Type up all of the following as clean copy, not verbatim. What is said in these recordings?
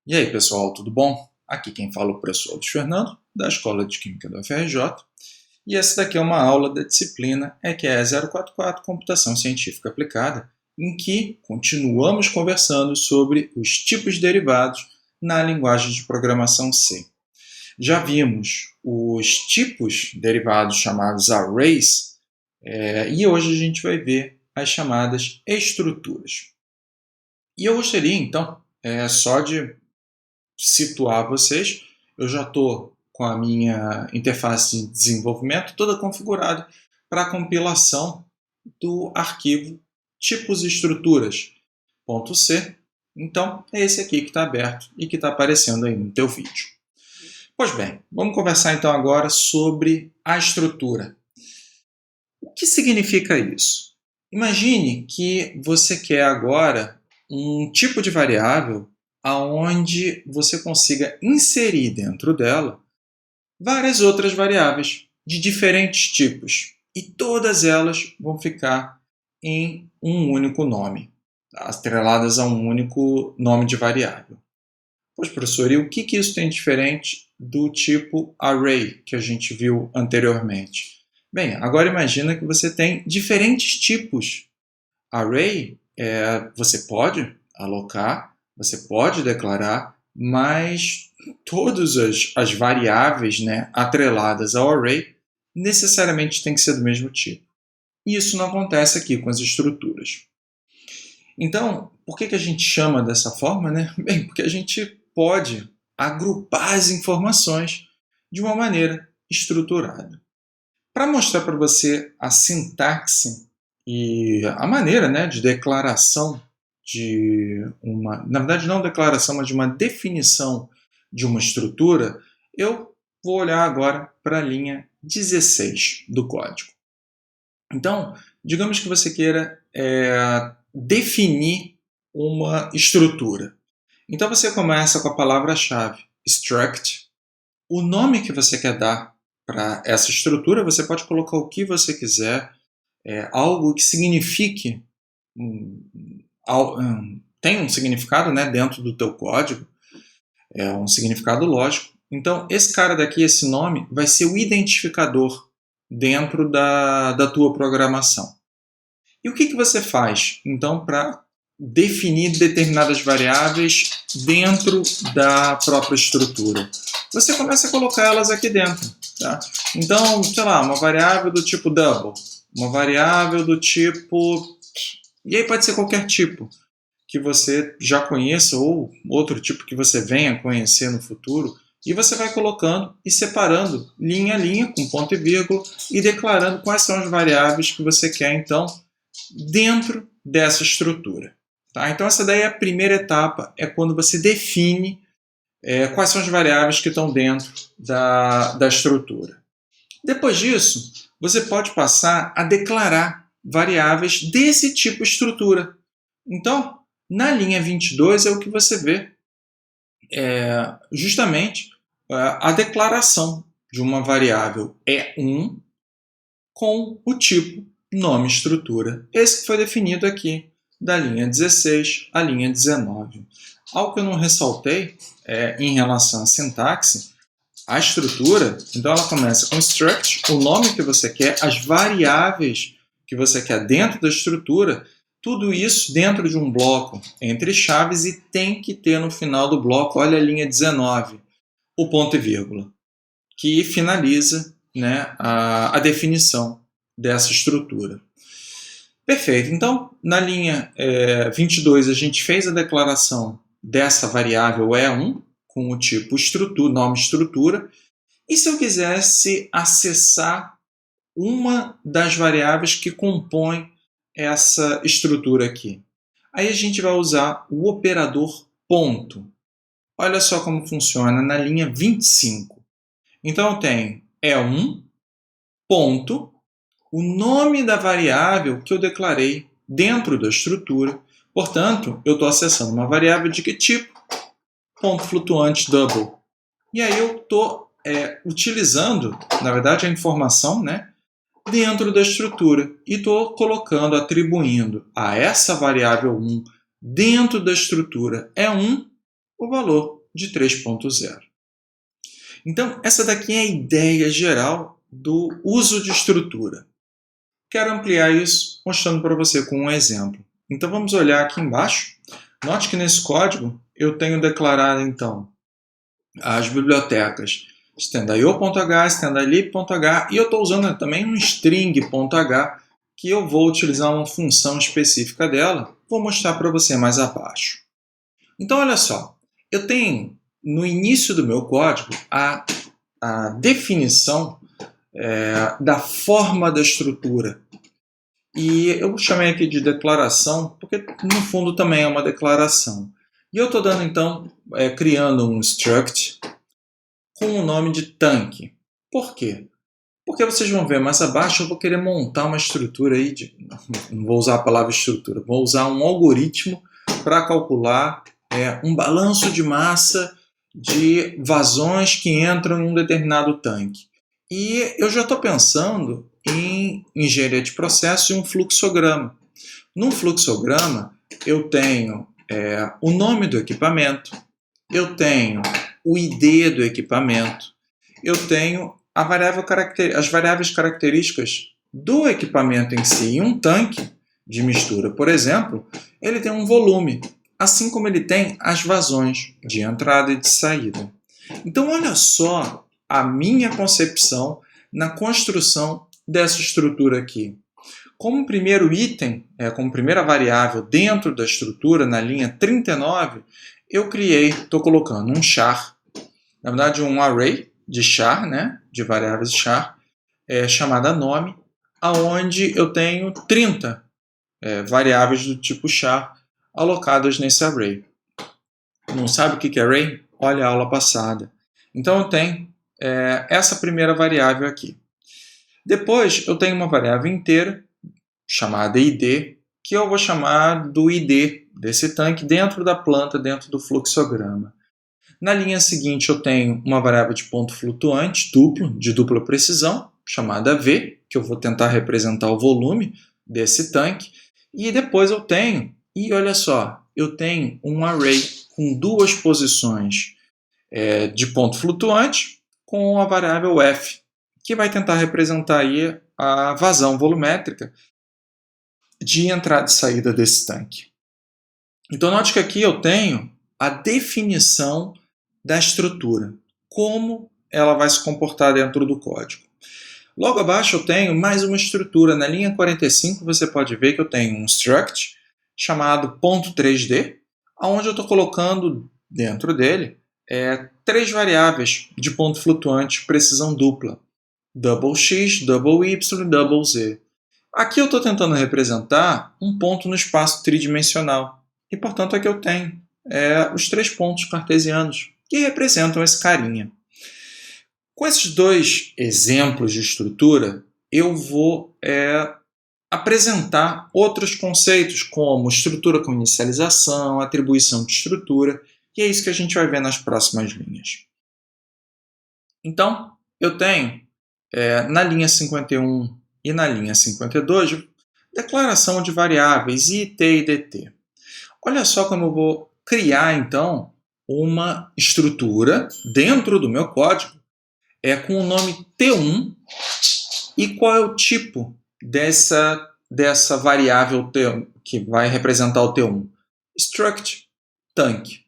E aí, pessoal, tudo bom? Aqui quem fala é o professor Luiz Fernando, da Escola de Química do FRJ, e essa daqui é uma aula da disciplina EQE 044 Computação Científica Aplicada, em que continuamos conversando sobre os tipos derivados na linguagem de programação C. Já vimos os tipos derivados chamados arrays, e hoje a gente vai ver as chamadas estruturas. E eu gostaria, então, só de situar vocês, eu já estou com a minha interface de desenvolvimento toda configurada para a compilação do arquivo tipos e estruturas .c. Então, é esse aqui que está aberto e que está aparecendo aí no teu vídeo. Pois bem, vamos conversar então agora sobre a estrutura. O que significa isso? Imagine que você quer agora um tipo de variável aonde você consiga inserir dentro dela várias outras variáveis de diferentes tipos. E todas elas vão ficar em um único nome, atreladas a um único nome de variável. Pois, professor, e o que isso tem diferente do tipo array que a gente viu anteriormente? Bem, agora imagina que você tem diferentes tipos. Array, você pode alocar, você pode declarar, mas todas as variáveis, atreladas ao array necessariamente têm que ser do mesmo tipo. E isso não acontece aqui com as estruturas. Então, por que a gente chama dessa forma? Bem, porque a gente pode agrupar as informações de uma maneira estruturada. Para mostrar para você a sintaxe e a maneira de declaração de uma... Na verdade, não declaração, mas de uma definição de uma estrutura, eu vou olhar agora para a linha 16 do código. Então, digamos que você queira definir uma estrutura. Então, você começa com a palavra-chave struct. O nome que você quer dar para essa estrutura, você pode colocar o que você quiser, algo que signifique, tem um significado dentro do teu código, é um significado lógico. Então, esse cara daqui, esse nome, vai ser o identificador dentro da tua programação. E o que você faz, então, para definir determinadas variáveis dentro da própria estrutura? Você começa a colocar elas aqui dentro. Tá? Então, sei lá, uma variável do tipo double, uma variável do tipo... E aí pode ser qualquer tipo que você já conheça ou outro tipo que você venha conhecer no futuro. E você vai colocando e separando linha a linha, com ponto e vírgula, e declarando quais são as variáveis que você quer, então, dentro dessa estrutura. Tá? Então, essa daí é a primeira etapa, é quando você define quais são as variáveis que estão dentro da estrutura. Depois disso, você pode passar a declarar variáveis desse tipo estrutura. Então, na linha 22 é o que você vê, justamente a declaração de uma variável E1 com o tipo nome estrutura. Esse que foi definido aqui, da linha 16 à linha 19. Algo que eu não ressaltei em relação à sintaxe, a estrutura, então ela começa com struct, o nome que você quer, as variáveis que você quer dentro da estrutura, tudo isso dentro de um bloco entre chaves e tem que ter no final do bloco, olha a linha 19, o ponto e vírgula, que finaliza a definição dessa estrutura. Perfeito, então na linha 22 a gente fez a declaração dessa variável E1 com o tipo estrutura, nome estrutura, e se eu quisesse acessar uma das variáveis que compõem essa estrutura aqui, aí a gente vai usar o operador ponto. Olha só como funciona na linha 25. Então eu tenho E1 ponto, o nome da variável que eu declarei dentro da estrutura. Portanto, eu estou acessando uma variável de que tipo? Ponto flutuante double. E aí eu estou utilizando, na verdade, a informação dentro da estrutura. E estou colocando, atribuindo a essa variável 1 dentro da estrutura E1 o valor de 3.0. Então, essa daqui é a ideia geral do uso de estrutura. Quero ampliar isso mostrando para você com um exemplo. Então, vamos olhar aqui embaixo. Note que nesse código eu tenho declarado, então, as bibliotecas stdio.h, stdlib.h, e eu estou usando também um string.h, que eu vou utilizar uma função específica dela. Vou mostrar para você mais abaixo. Então, olha só. Eu tenho, no início do meu código, a definição da forma da estrutura. E eu chamei aqui de declaração, porque no fundo também é uma declaração. E eu estou dando, então, criando um struct com o nome de tanque. Por quê? Porque vocês vão ver mais abaixo, eu vou querer montar uma estrutura aí não vou usar a palavra estrutura, vou usar um algoritmo para calcular um balanço de massa de vazões que entram em um determinado tanque. E eu já estou pensando em engenharia de processo e um fluxograma. Num fluxograma, eu tenho o nome do equipamento, eu tenho o ID do equipamento, eu tenho as variáveis características do equipamento em si. E um tanque de mistura, por exemplo, ele tem um volume, assim como ele tem as vazões de entrada e de saída. Então, olha só a minha concepção na construção dessa estrutura aqui. Como primeiro item, como primeira variável dentro da estrutura, na linha 39, eu estou colocando um char, na verdade um array de char, de variáveis char, chamada nome, onde eu tenho 30 variáveis do tipo char alocadas nesse array. Não sabe o que é array? Olha a aula passada. Então eu tenho essa primeira variável aqui. Depois eu tenho uma variável inteira chamada id, que eu vou chamar do id desse tanque dentro da planta, dentro do fluxograma. Na linha seguinte eu tenho uma variável de ponto flutuante duplo, de dupla precisão, chamada v, que eu vou tentar representar o volume desse tanque. E depois eu tenho, e olha só, eu tenho um array com duas posições de ponto flutuante com a variável f, que vai tentar representar aí a vazão volumétrica de entrada e saída desse tanque. Então, note que aqui eu tenho a definição da estrutura, como ela vai se comportar dentro do código. Logo abaixo eu tenho mais uma estrutura. Na linha 45 você pode ver que eu tenho um struct chamado .3d, onde eu estou colocando dentro dele 3 variáveis de ponto flutuante precisão dupla. Double x, double y, double z. Aqui eu estou tentando representar um ponto no espaço tridimensional. E, portanto, aqui eu tenho os 3 pontos cartesianos, que representam esse carinha. Com esses 2 exemplos de estrutura, eu vou apresentar outros conceitos, como estrutura com inicialização, atribuição de estrutura, e é isso que a gente vai ver nas próximas linhas. Então, eu tenho, na linha 51 e na linha 52, declaração de variáveis IT e DT. Olha só como eu vou criar, então, uma estrutura dentro do meu código com o nome T1 e qual é o tipo dessa variável T1, que vai representar o T1? Struct tanque.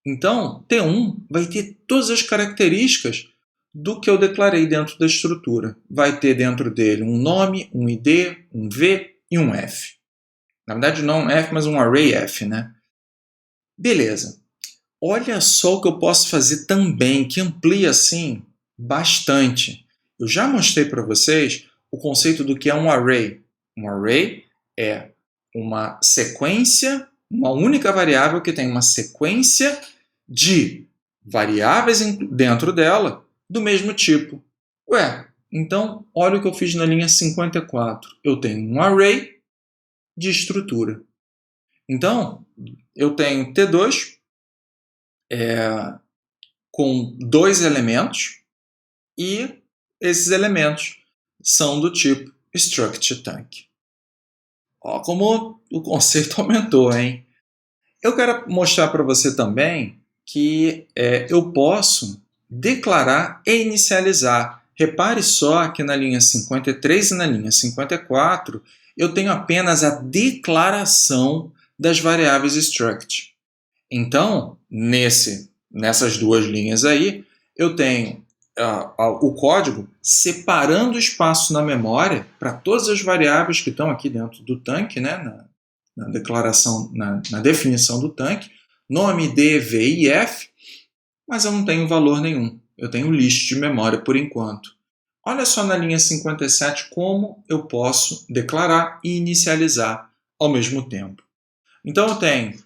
Então, T1 vai ter todas as características do que eu declarei dentro da estrutura. Vai ter dentro dele um nome, um ID, um V e um F. Na verdade, não um F, mas um array F, Beleza. Olha só o que eu posso fazer também, que amplia, assim, bastante. Eu já mostrei para vocês o conceito do que é um array. Um array é uma sequência, uma única variável que tem uma sequência de variáveis dentro dela do mesmo tipo. Então, olha o que eu fiz na linha 54. Eu tenho um array de estrutura. Então, eu tenho T2 com 2 elementos e esses elementos são do tipo struct tank. Olha como o conceito aumentou, hein? Eu quero mostrar para você também que eu posso declarar e inicializar. Repare só que na linha 53 e na linha 54 eu tenho apenas a declaração das variáveis struct. Então, nessas duas linhas aí, eu tenho o código separando o espaço na memória para todas as variáveis que estão aqui dentro do tanque, né, na declaração, na definição do tanque, nome, D, V e F, mas eu não tenho valor nenhum. Eu tenho list de memória por enquanto. Olha só na linha 57 como eu posso declarar e inicializar ao mesmo tempo. Então eu tenho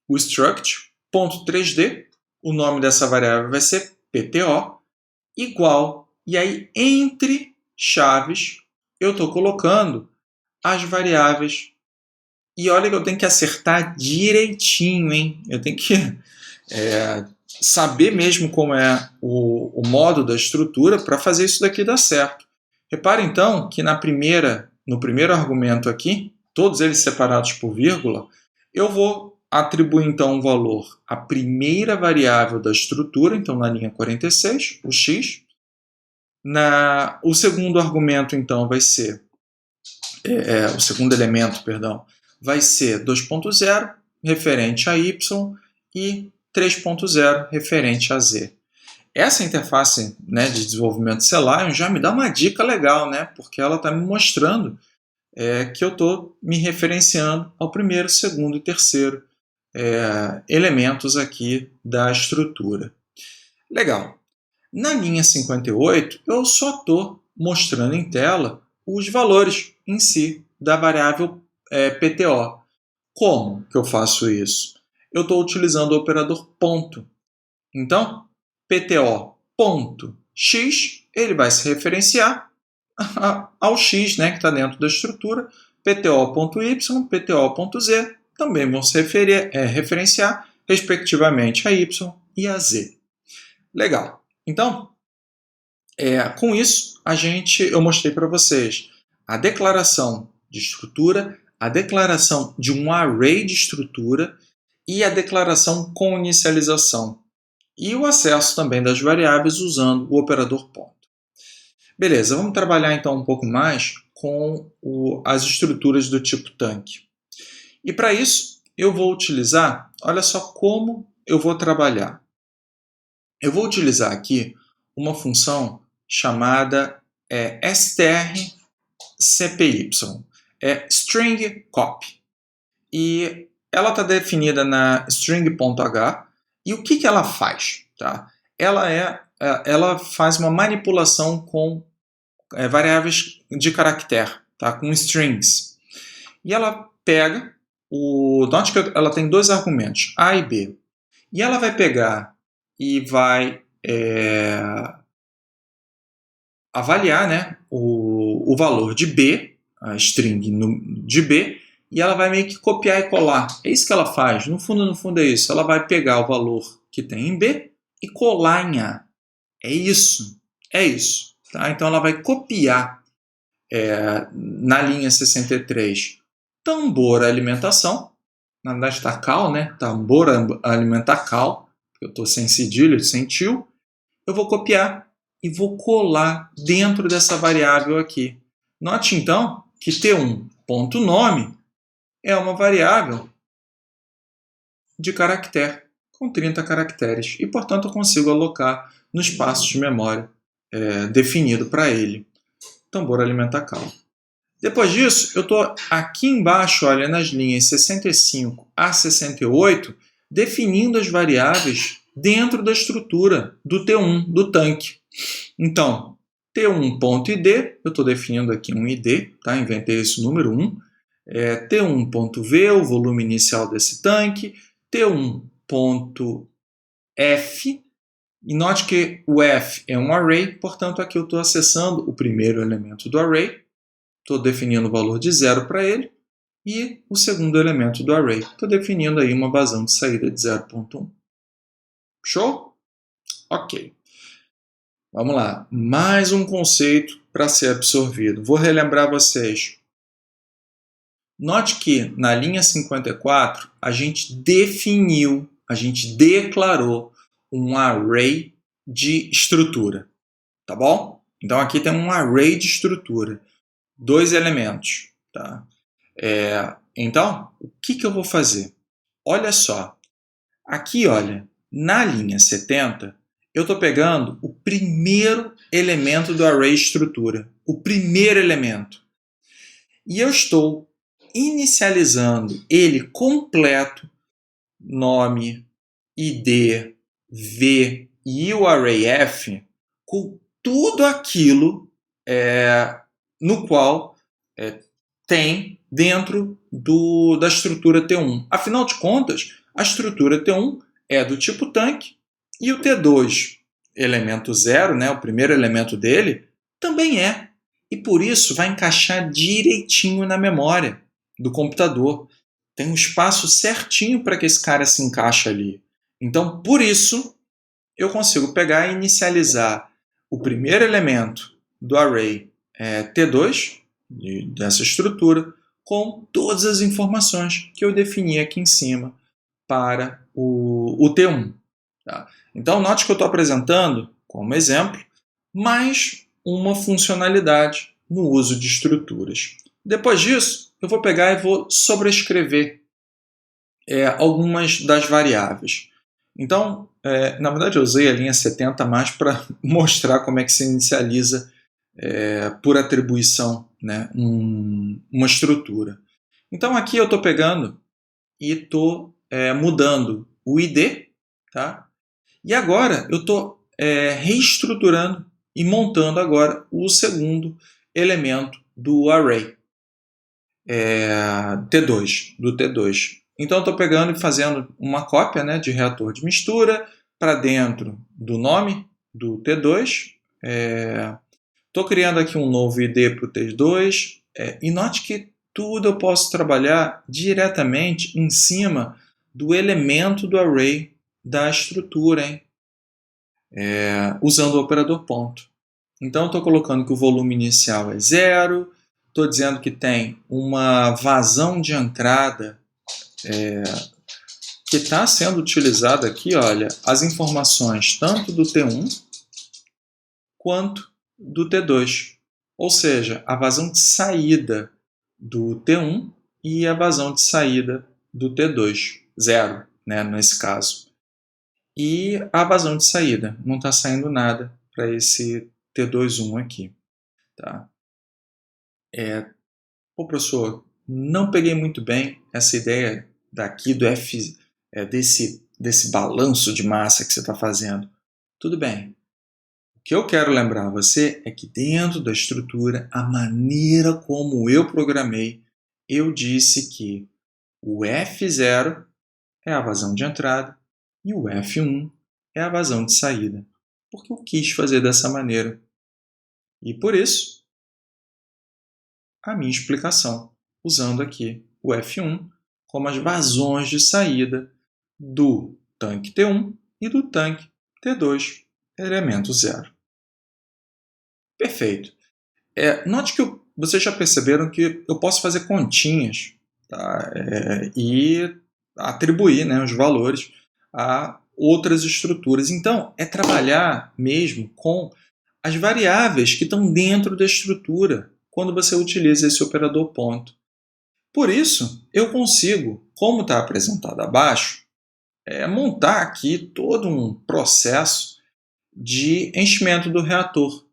o struct.3d, o nome dessa variável vai ser PTO, igual, e aí entre chaves eu estou colocando as variáveis. E olha que eu tenho que acertar direitinho, hein? Eu tenho que saber mesmo como é o modo da estrutura para fazer isso daqui dar certo. Repare então que no primeiro argumento aqui, todos eles separados por vírgula, eu vou atribuir então um valor à primeira variável da estrutura, então na linha 46, o x. O segundo argumento então vai ser, o segundo elemento, perdão, vai ser 2.0 referente a y e 3.0 referente a z. Essa interface, né, de desenvolvimento Selenium já me dá uma dica legal, né, porque ela está me mostrando que eu estou me referenciando ao primeiro, segundo e terceiro elementos aqui da estrutura. Legal. Na linha 58, eu só estou mostrando em tela os valores em si da variável PTO. Como que eu faço isso? Eu estou utilizando o operador ponto. Então, PTO.x, ele vai se referenciar ao x, né, que está dentro da estrutura. PTO.y, PTO.z também vão se referenciar, respectivamente, a y e a z. Legal. Então, com isso, eu mostrei para vocês a declaração de estrutura, a declaração de um array de estrutura e a declaração com inicialização. E o acesso também das variáveis usando o operador ponto. Beleza, vamos trabalhar então um pouco mais com as estruturas do tipo tanque. E para isso, eu vou utilizar, olha só como eu vou trabalhar. Eu vou utilizar aqui uma função chamada strcpy, string copy. E ela está definida na string.h. E o que ela faz? Tá? Ela faz uma manipulação com variáveis de caractere, tá? Com strings. E ela pega note que ela tem dois argumentos, A e B. E ela vai pegar e vai avaliar, né, o valor de B, a string de B, e ela vai meio que copiar e colar. É isso que ela faz. No fundo é isso. Ela vai pegar o valor que tem em B e colar em A. É isso. Tá? Então ela vai copiar na linha 63 tambor alimentação. Na verdade está cal, né? Tambor alimentar cal. Eu estou sem cedilha, sem tio. Eu vou copiar e vou colar dentro dessa variável aqui. Note então que T1.nome é uma variável de caractere, com 30 caracteres. E, portanto, eu consigo alocar no espaço de memória definido para ele. Tambor alimentar cal. Depois disso, eu estou aqui embaixo, olha, nas linhas 65 a 68, definindo as variáveis dentro da estrutura do T1, do tanque. Então, T1.id, eu estou definindo aqui um ID, tá? Inventei esse número 1. T1.v, o volume inicial desse tanque. T1.f, e note que o f é um array, portanto, aqui eu estou acessando o primeiro elemento do array. Estou definindo o valor de 0 para ele. E o segundo elemento do array. Estou definindo aí uma vazão de saída de 0.1. Show? Ok. Vamos lá. Mais um conceito para ser absorvido. Vou relembrar vocês. Note que na linha 54 a gente definiu a gente declarou um array de estrutura, tá bom? Então aqui tem um array de estrutura, 2 elementos, tá? Então, o que eu vou fazer? Olha só, aqui, olha, na linha 70, eu estou pegando o primeiro elemento do array estrutura, o primeiro elemento. E eu estou inicializando ele completo, nome, id, v e o array f, com tudo aquilo no qual tem dentro da estrutura T1. Afinal de contas, a estrutura T1 é do tipo tanque e o T2, elemento 0, né, o primeiro elemento dele, também é. E por isso vai encaixar direitinho na memória do computador. Tem um espaço certinho para que esse cara se encaixe ali. Então, por isso, eu consigo pegar e inicializar o primeiro elemento do array T2, dessa estrutura, com todas as informações que eu defini aqui em cima para o T1. Tá? Então, note que eu estou apresentando, como exemplo, mais uma funcionalidade no uso de estruturas. Depois disso, eu vou pegar e vou sobrescrever algumas das variáveis. Então, na verdade, eu usei a linha 70 mais para mostrar como é que se inicializa por atribuição, né, uma estrutura. Então, aqui eu estou pegando e estou mudando o ID, tá? E agora eu estou reestruturando e montando agora o segundo elemento do array T2, do T2. Então eu estou pegando e fazendo uma cópia, né, de reator de mistura para dentro do nome do T2. Estou criando aqui um novo ID para o T2. E note que tudo eu posso trabalhar diretamente em cima do elemento do array da estrutura, hein? Usando o operador ponto. Então, estou colocando que o volume inicial é 0, estou dizendo que tem uma vazão de entrada que está sendo utilizada aqui, olha, as informações tanto do T1 quanto do T2. Ou seja, a vazão de saída do T1 e a vazão de saída do T2, 0, né, nesse caso. E a vazão de saída, não está saindo nada para esse T21 aqui. Tá? Professor, não peguei muito bem essa ideia daqui do F, desse balanço de massa que você está fazendo. Tudo bem. O que eu quero lembrar a você é que dentro da estrutura, a maneira como eu programei, eu disse que o F0 é a vazão de entrada e o F1 é a vazão de saída. Porque eu quis fazer dessa maneira. E por isso, a minha explicação, usando aqui o F1 como as vazões de saída do tanque T1 e do tanque T2, elemento 0. Perfeito. Note que vocês já perceberam que eu posso fazer continhas, tá? E atribuir, né, os valores a outras estruturas. Então, é trabalhar mesmo com as variáveis que estão dentro da estrutura quando você utiliza esse operador ponto. Por isso, eu consigo, como está apresentado abaixo, montar aqui todo um processo de enchimento do reator.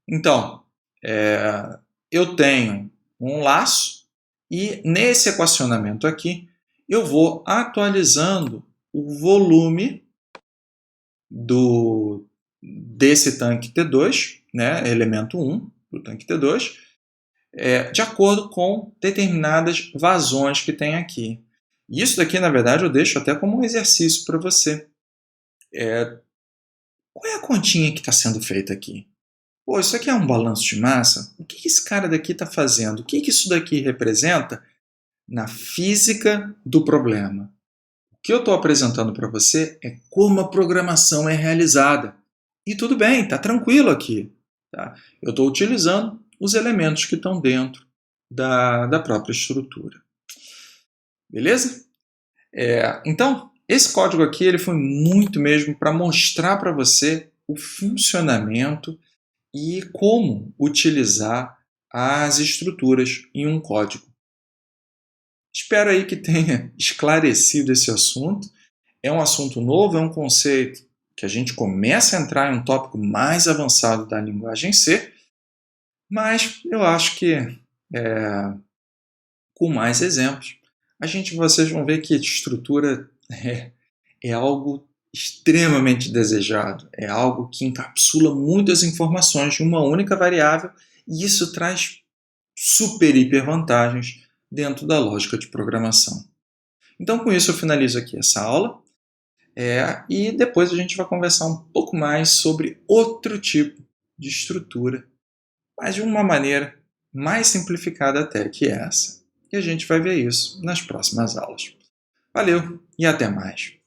Então, eu tenho um laço e nesse equacionamento aqui eu vou atualizando o volume desse tanque T2, né, elemento 1 do tanque T2, de acordo com determinadas vazões que tem aqui. Isso daqui, na verdade, eu deixo até como um exercício para você. Qual é a continha que está sendo feita aqui? Pô, isso aqui é um balanço de massa? O que esse cara daqui está fazendo? O que isso daqui representa na física do problema? O que eu estou apresentando para você é como a programação é realizada. E tudo bem, está tranquilo aqui. Tá? Eu estou utilizando os elementos que estão dentro da própria estrutura. Beleza? Então, Esse código aqui ele foi muito mesmo para mostrar para você o funcionamento e como utilizar as estruturas em um código. Espero aí que tenha esclarecido esse assunto. É um assunto novo, é um conceito que a gente começa a entrar em um tópico mais avançado da linguagem C, mas eu acho que com mais exemplos, vocês vão ver que a estrutura é algo extremamente desejado, é algo que encapsula muitas informações de uma única variável e isso traz super hiper vantagens dentro da lógica de programação. Então, com isso, eu finalizo aqui essa aula e depois a gente vai conversar um pouco mais sobre outro tipo de estrutura, mas de uma maneira mais simplificada até que essa. E a gente vai ver isso nas próximas aulas. Valeu e até mais!